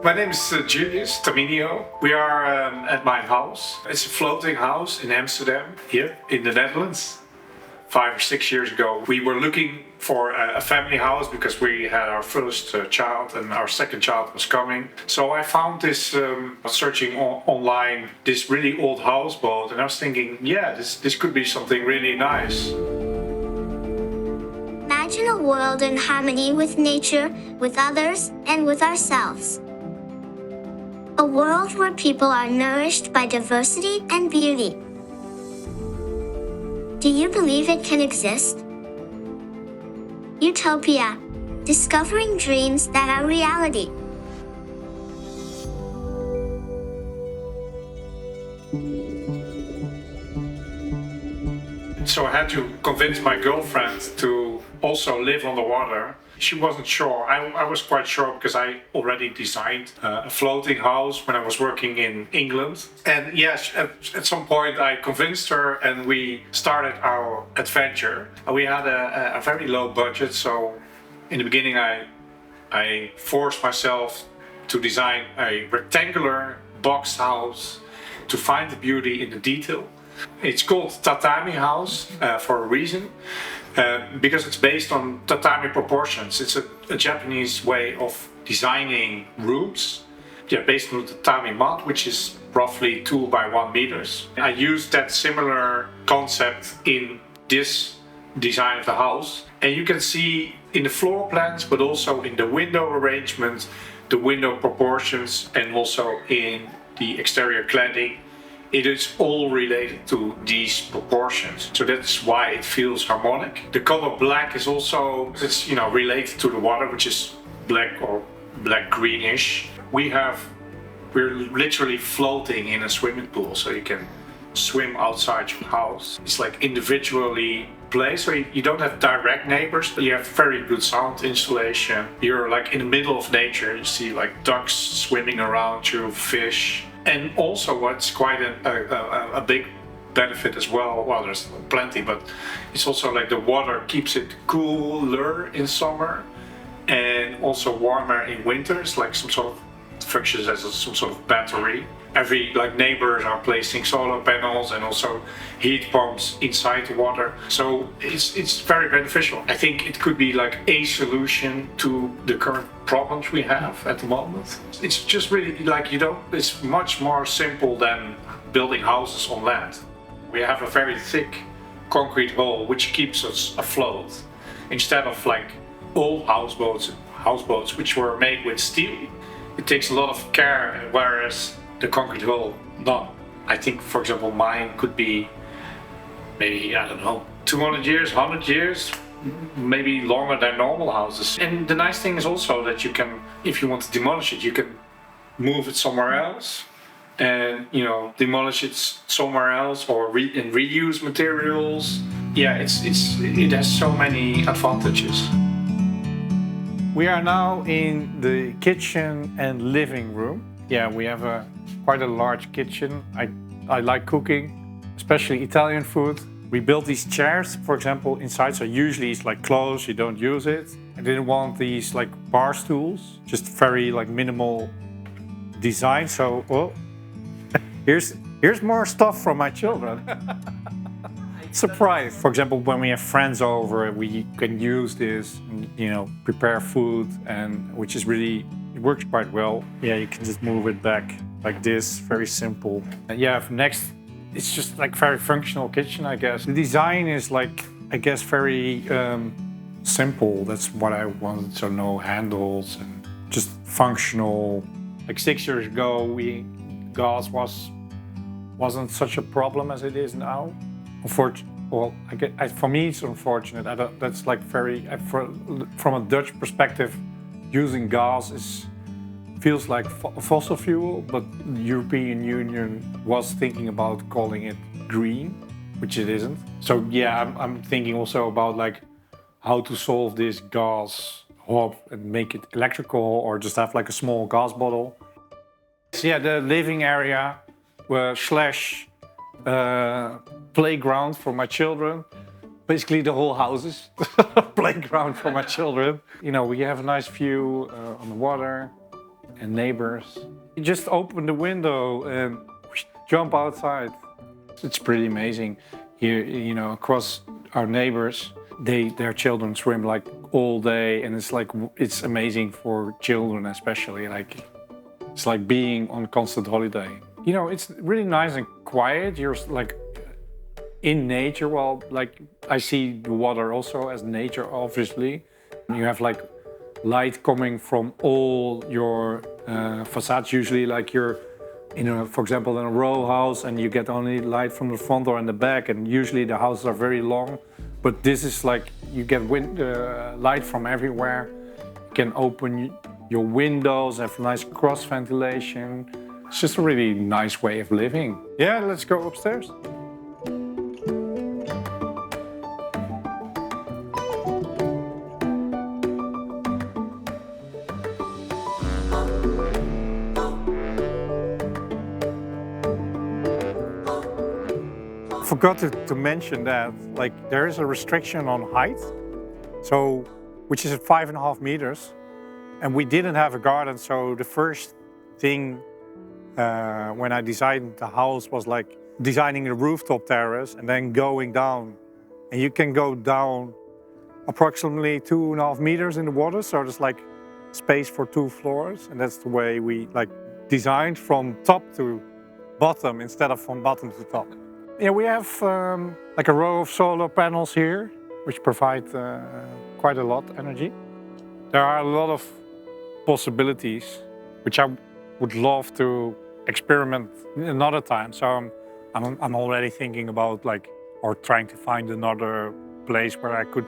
My name is Julius Taminiau. We are at my house. It's a floating house in Amsterdam, here in the Netherlands. 5 or 6 years ago, we were looking for a family house because we had our first child and our second child was coming. So I found this, searching online, this really old houseboat, and I was thinking, yeah, this could be something really nice. Imagine a world in harmony with nature, with others, and with ourselves. A world where people are nourished by diversity and beauty. Do you believe it can exist? Utopia. Discovering dreams that are reality. So I had to convince my girlfriend to also live on the water. She wasn't sure. I was quite sure because I already designed a floating house when I was working in England. And yes, at some point I convinced her and we started our adventure. We had a very low budget, so in the beginning I forced myself to design a rectangular box house to find the beauty in the detail. It's called tatami house for a reason. Because it's based on tatami proportions. It's a Japanese way of designing rooms, based on the tatami mat, which is roughly 2 by 1 meters. I used that similar concept in this design of the house, and you can see in the floor plans, but also in the window arrangement, the window proportions, and also in the exterior cladding. It is all related to these proportions, so that's why it feels harmonic. The color black is also, it's related to the water, which is black or black greenish. We're literally floating in a swimming pool, so you can swim outside your house. It's like individually placed, so you don't have direct neighbors, but you have very good sound insulation. You're like in the middle of nature. You see like ducks swimming around you, fish. And also what's quite a big benefit as well, there's plenty, but it's also like the water keeps it cooler in summer and also warmer in winter. It's like some sort of functions as some sort of battery. Every neighbors are placing solar panels and also heat pumps inside the water. So it's very beneficial. I think it could be like a solution to the current problems we have at the moment. It's just really it's much more simple than building houses on land. We have a very thick concrete hull which keeps us afloat. Instead of like old houseboats which were made with steel, it takes a lot of care, whereas the concrete hull, not. I think, for example, mine could be maybe, 200 years, 100 years, maybe longer than normal houses. And the nice thing is also that you can, if you want to demolish it, you can move it somewhere else and, demolish it somewhere else or reuse materials. Yeah, it has so many advantages. We are now in the kitchen and living room. Yeah, we have quite a large kitchen. I like cooking, especially Italian food. We built these chairs, for example, inside. So usually it's like closed, you don't use it. I didn't want these like bar stools, just very minimal design. So, here's more stuff from my children. Surprise! For example, when we have friends over, we can use this, prepare food, and which is really, it works quite well. Yeah, you can just move it back like this, very simple. And yeah, next, it's just like very functional kitchen, I guess. The design is very simple. That's what I wanted. So no handles and just functional. Like 6 years ago, gas wasn't such a problem as it is now. For me, it's unfortunate. That's from a Dutch perspective, using gas feels like fossil fuel, but the European Union was thinking about calling it green, which it isn't. So yeah, I'm thinking also about how to solve this gas hob and make it electrical, or just have a small gas bottle. So yeah, the living area slash playground for my children. Basically the whole house is playground for my children. We have a nice view on the water. and neighbors. You just open the window and jump outside. It's pretty amazing. Here, you know, across our neighbors, their children swim like all day, and it's amazing for children especially. Like it's like being on constant holiday. You know, it's really nice and quiet. You're like in nature. Well, like I see the water also as nature, obviously. You have like light coming from all your facades. Usually, like you're for example, in a row house, and you get only light from the front door and the back, and usually the houses are very long. But this is like you get light from everywhere. You can open your windows, have nice cross ventilation. It's just a really nice way of living. Yeah, let's go upstairs. Forgot to mention that like there is a restriction on height, so which is at 5.5 meters, and we didn't have a garden. So the first thing when I designed the house was like designing the rooftop terrace and then going down, and you can go down approximately 2.5 meters in the water. So there's like space for 2 floors, and that's the way we like designed from top to bottom instead of from bottom to top. Yeah, we have like a row of solar panels here, which provide quite a lot of energy. There are a lot of possibilities, which I would love to experiment another time. So I'm already thinking about or trying to find another place where I could,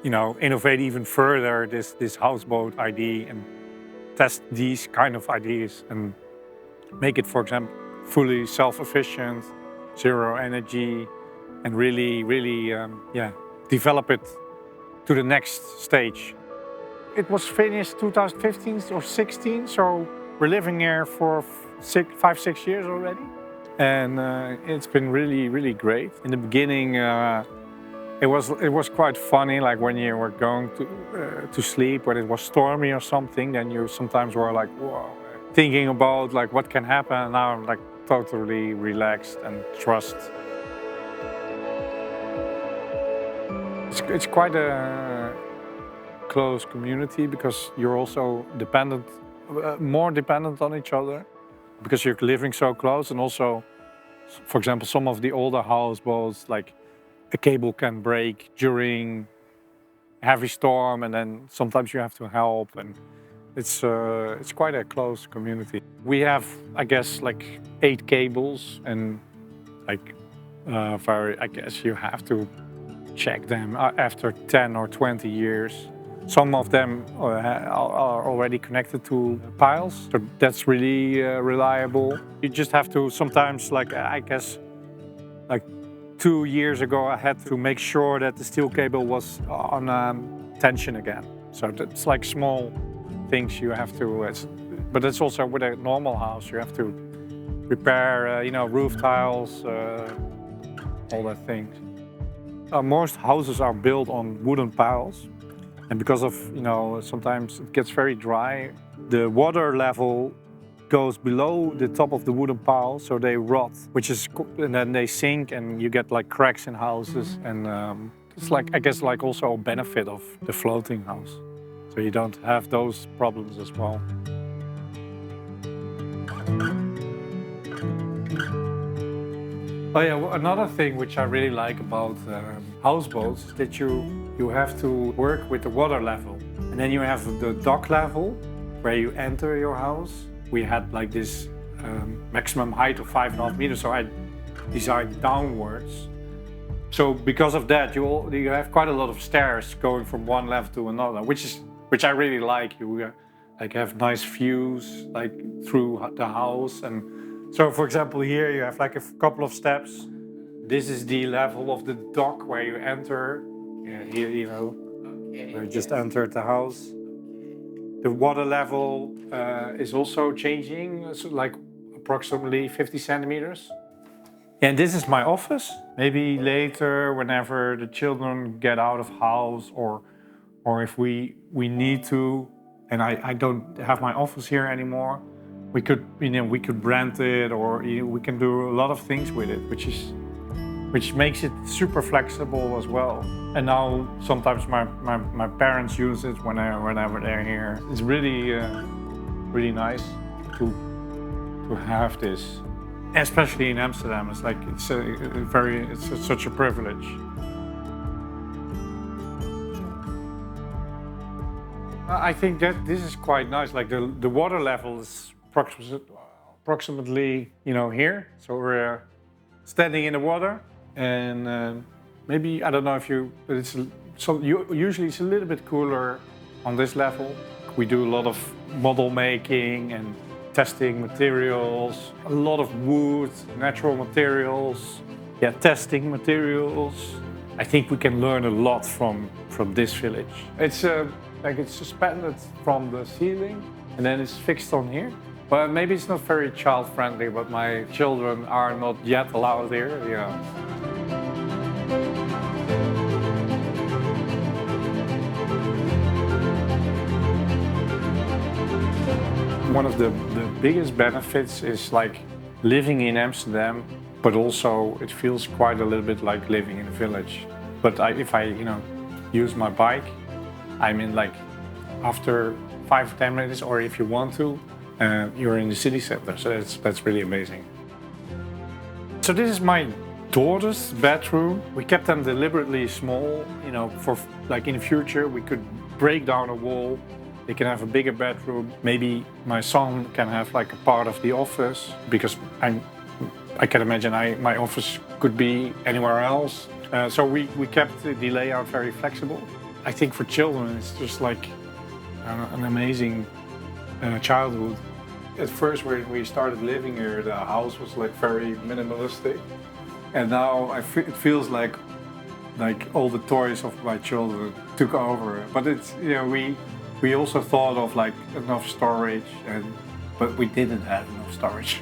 innovate even further this houseboat idea and test these kind of ideas and make it, for example, fully self-efficient, zero energy, and really develop it to the next stage. It was finished 2015 or 16, so we're living here for 5-6 years already, and it's been really great. In the beginning, it was quite funny, like when you were going to sleep when it was stormy or something. Then you sometimes were like, whoa, thinking about like what can happen. And now I'm like totally relaxed and trust. It's quite a close community because you're also more dependent on each other because you're living so close. And also, for example, some of the older houseboats, like a cable can break during a heavy storm, and then sometimes you have to help, and it's quite a close community. We have, I guess, like 8 cables, and like I guess you have to check them after 10 or 20 years. Some of them are already connected to piles, so that's really reliable. You just have to sometimes, like I guess, like 2 years ago, I had to make sure that the steel cable was on tension again. So that's like small things you have to, but it's also with a normal house, you have to repair, roof tiles, all that things. Most houses are built on wooden piles, and because of, sometimes it gets very dry, the water level goes below the top of the wooden pile, so they rot, and then they sink, and you get like cracks in houses, and it's like, I guess, like also a benefit of the floating house, so you don't have those problems as well. Oh yeah, well, another thing which I really like about houseboats is that you have to work with the water level, and then you have the dock level where you enter your house. We had like this maximum height of 5.5 meters, so I designed downwards. So because of that, you have quite a lot of stairs going from one level to another, which I really like. You like have nice views like through the house, and so for example here you have like a couple of steps. This is the level of the dock where you enter. Here, you just entered the house. The water level is also changing, so like approximately 50 centimeters. And this is my office. Maybe later, whenever the children get out of house, or if we need to, and I don't have my office here anymore. We could rent it, or we can do a lot of things with it, which makes it super flexible as well. And now sometimes my parents use it whenever they're here. It's really really nice to have this, especially in Amsterdam. It's like it's such a privilege. I think that this is quite nice. Like the water level is approximately here, so we're standing in the water, and maybe I don't know if but it's usually it's a little bit cooler on this level. We do a lot of model making and testing materials, a lot of wood, natural materials, testing materials. I think we can learn a lot from this village. It's it's suspended from the ceiling and then it's fixed on here. But maybe it's not very child friendly, but my children are not yet allowed here. One of the biggest benefits is like living in Amsterdam, but also it feels quite a little bit like living in a village. But if I use my bike, I'm in like after 5-10 minutes, or if you want to, you're in the city center. So that's really amazing. So this is my daughter's bedroom. We kept them deliberately small, for like in the future we could break down a wall. They can have a bigger bedroom. Maybe my son can have like a part of the office, because I can imagine my office could be anywhere else. So we kept the layout very flexible. I think for children it's just like an amazing childhood. At first when we started living here, the house was like very minimalistic, and now it feels like all the toys of my children took over. But it's we also thought of like enough storage, but we didn't have enough storage.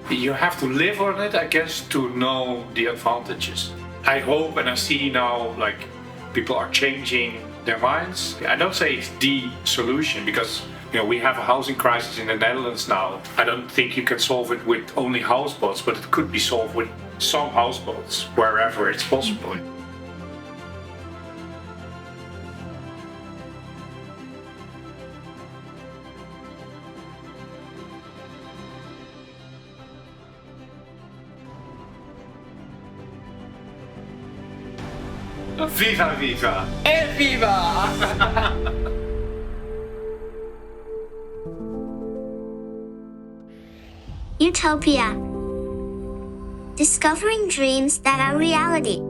You have to live on it, I guess, to know the advantages. I hope, and I see now, like, people are changing their minds. I don't say it's the solution, because we have a housing crisis in the Netherlands now. I don't think you can solve it with only houseboats, but it could be solved with some houseboats wherever it's possible. Viva viva! Evviva! Utopia. Discovering dreams that are reality.